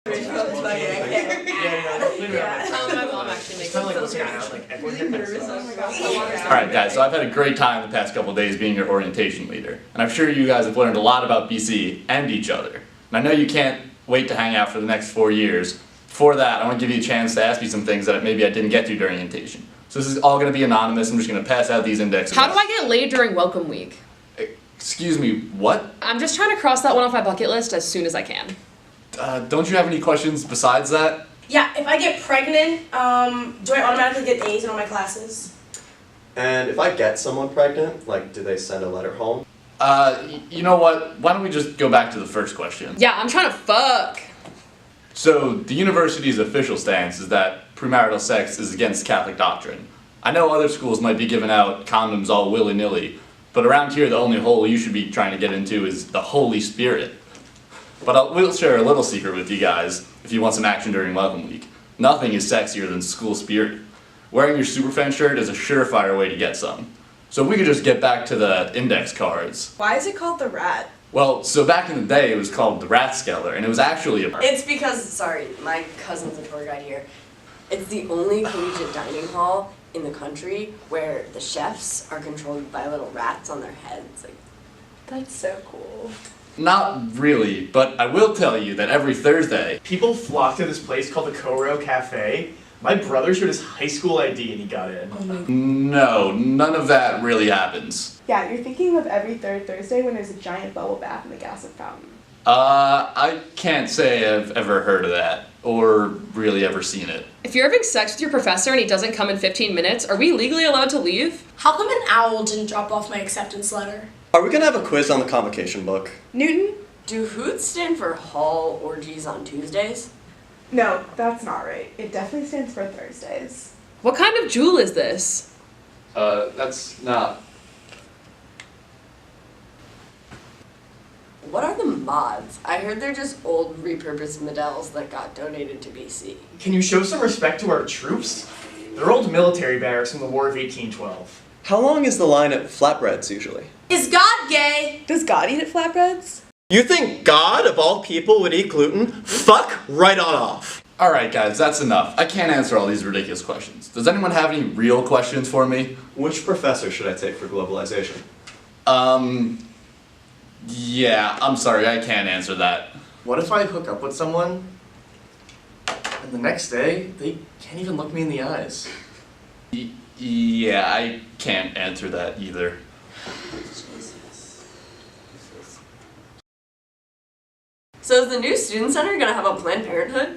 My mom actually makes it so Alright guys, so I've had a great time the past couple of days being your orientation leader. And I'm sure you guys have learned a lot about BC and each other. And I know you can't wait to hang out for the next 4 years. Before that, I want to give you a chance to ask me some things that maybe I didn't get to during orientation. So this is all going to be anonymous. I'm just going to pass out these indexes. How do I get laid during welcome week? Excuse me, what? I'm just trying to cross that one off my bucket list as soon as I can. Don't you have any questions besides that? Yeah, if I get pregnant, do I automatically get A's in all my classes? And if I get someone pregnant, like, do they send a letter home? You know what? Why don't we just go back to the first question? Yeah, I'm trying to fuck. So, the university's official stance is that premarital sex is against Catholic doctrine. I know other schools might be giving out condoms all willy-nilly, but around here the only hole you should be trying to get into is the Holy Spirit. But we'll share a little secret with you guys if you want some action during welcome week. Nothing is sexier than school spirit. Wearing your Superfan shirt is a surefire way to get some. So if we could just get back to the index cards. Why is it called the rat? Well, so back in the day it was called the Rathskeller, and it was actually a... It's because, sorry, my cousin's a tour guide here. It's the only collegiate dining hall in the country where the chefs are controlled by little rats on their heads. Like, That's so cool. Not really, but I will tell you that every Thursday... People flock to this place called the Coro Cafe. My brother showed his high school ID and he got in. No, none of that really happens. Yeah, you're thinking of every third Thursday when there's a giant bubble bath in the Gossip Fountain. I can't say I've ever heard of that, or really ever seen it. If you're having sex with your professor and he doesn't come in 15 minutes, are we legally allowed to leave? How come an owl didn't drop off my acceptance letter? Are we gonna have a quiz on the convocation book? Newton? do hoots stand for hall orgies on Tuesdays? No, that's not right. It definitely stands for Thursdays. What kind of jewel is this? That's not... What are the mods? I heard they're just old repurposed medals that got donated to BC. Can you show some respect to our troops? They're old military barracks from the War of 1812. How long is the line at flatbreads usually? Is God gay? Does God eat at flatbreads? You think God, of all people, would eat gluten? Fuck right on off. Alright guys, that's enough. I can't answer all these ridiculous questions. Does anyone have any real questions for me? Which professor should I take for globalization? Yeah, I'm sorry, I can't answer that. What if I hook up with someone, and the next day, they can't even look me in the eyes? Yeah, I can't answer that either. So is the new student center gonna have a Planned Parenthood?